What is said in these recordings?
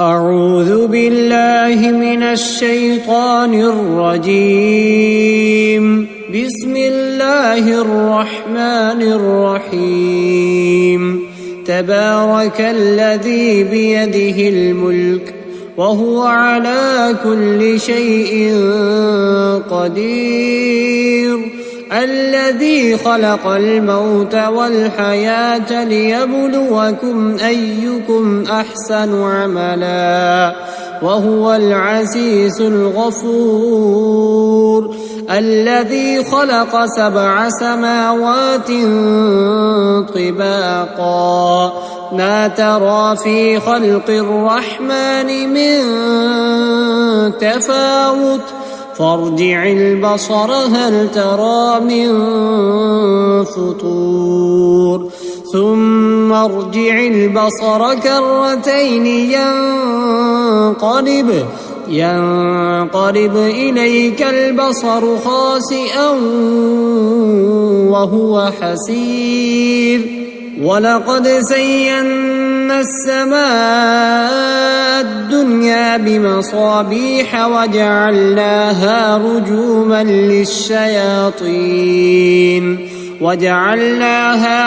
أعوذ بالله من الشيطان الرجيم. بسم الله الرحمن الرحيم. تبارك الذي بيده الملك وهو على كل شيء قدير. الذي خلق الموت والحياة ليبلوكم أيكم أحسن عملا وهو العزيز الغفور. الذي خلق 7 سماوات طباقا ما ترى في خلق الرحمن من تفاوت فارجع البصر هل ترى من فطور ثم ارجع البصر كرتين ينقلب إليك البصر خاسئا وهو حسير. ولقد زينا السماء الدنيا بمصابيح وجعلناها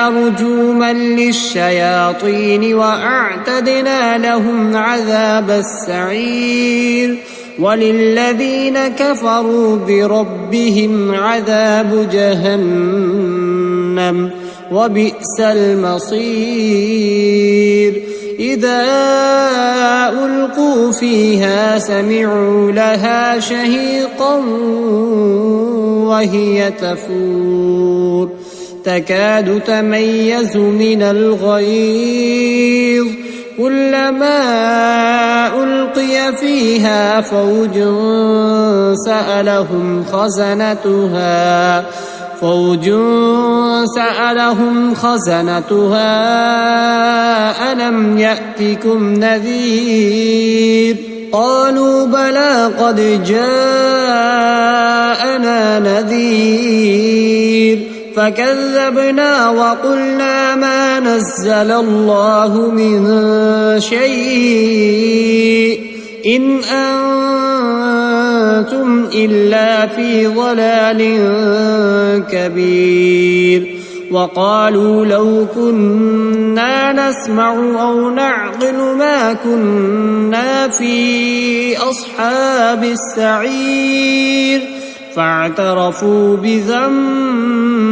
رجوما للشياطين وأعتدنا لهم عذاب السعير. وللذين كفروا بربهم عذاب جهنم وبئس المصير. إذا ألقوا فيها سمعوا لها شهيقا وهي تفور تكاد تميز من الغيظ كلما ألقي فيها فوج سألهم خزنتها ألم يأتكم نذير قالوا بلى قد جاءنا نذير فكذبنا وقلنا ما نزل الله من شيء إن أنتم إلا في ضلال كبير. وقالوا لو كنا نسمع أو نعقل ما كنا في أصحاب السعير فاعترفوا بذنبهم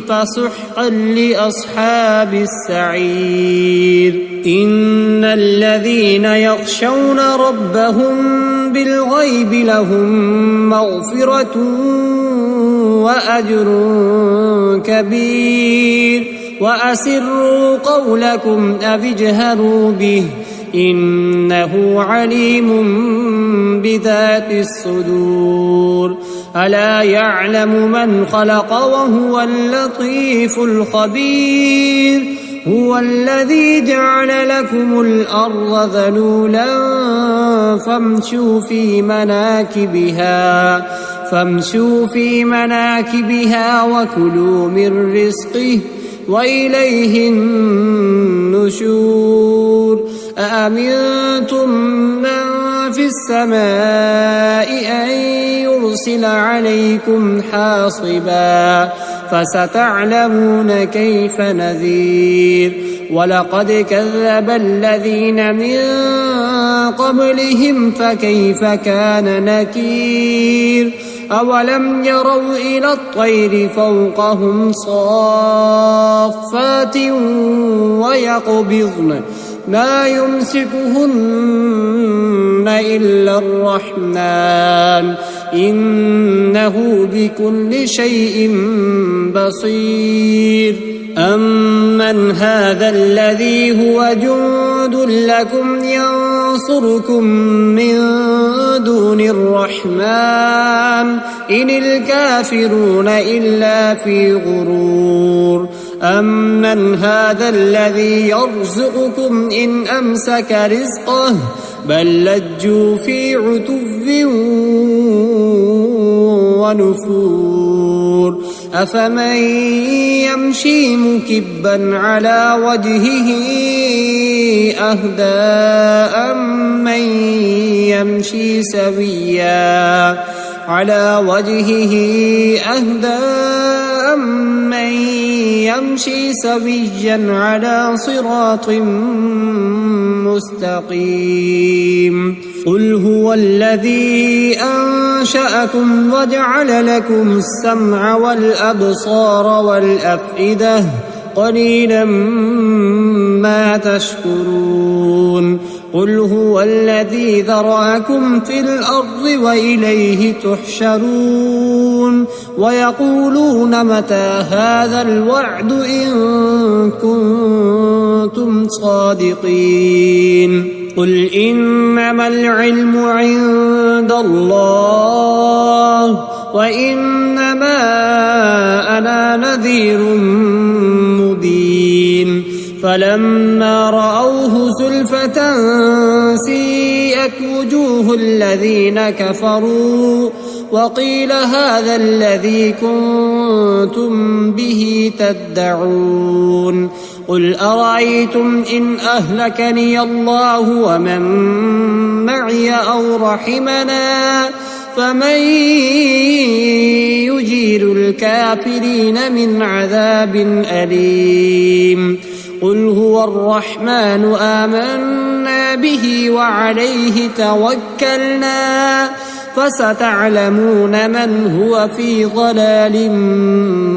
فسحقا لأصحاب السعير. إن الذين يخشون ربهم بالغيب لهم مغفرة وأجر كبير. وأسروا قولكم أو اجهروا به إنه عليم بذات الصدور. ألا يعلم من خلق وهو اللطيف الخبير. هو الذي جعل لكم الأرض ذلولا فامشوا في مناكبها وكلوا من رزقه وإليه النشور. أأمنتم من في السماء أن يرسل عليكم حاصبا فستعلمون كيف نذير. ولقد كذب الذين من قبلهم فكيف كان نكير. أولم يروا إلى الطير فوقهم صافات ويقبضن ما يمسكهن إلا الرحمن إنه بكل شيء بصير. أمن هذا الذي هو جند لكم ينصركم من دون الرحمن إن الكافرون إلا في غرور. أمن هذا الذي يرزقكم إن أمسك رزقه بل لجوا في عتو ونفور. أفمن يمشي مكبا على وجهه أهدى أمن يمشي سويا على صراط مستقيم قل هو الذي أنشأكم وجعل لكم السمع والأبصار والأفئدة قليلا ما تشكرون قل هو الذي ذرأكم في الأرض وإليه تحشرون ويقولون متى هذا الوعد إن كنتم صادقين قل إنما العلم عند الله وإنما أنا نذير مبين فلما رأوه زلفة سيئت وجوه الذين كفروا وقيل هذا الذي كنتم به تدعون قل أرأيتم إن أهلكني الله ومن معي أو رحمنا فمن يجير الكافرين من عذاب أليم قل هو الرحمن آمنا به وعليه توكلنا فستعلمون من هو في ضلال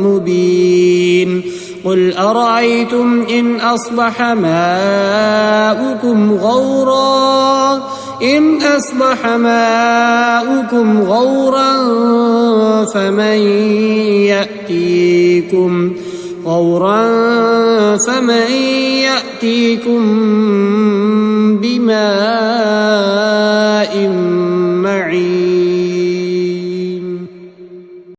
مبين قل أرأيتم إن أصبح ماؤكم غورا فمن يأتيكم بماء معين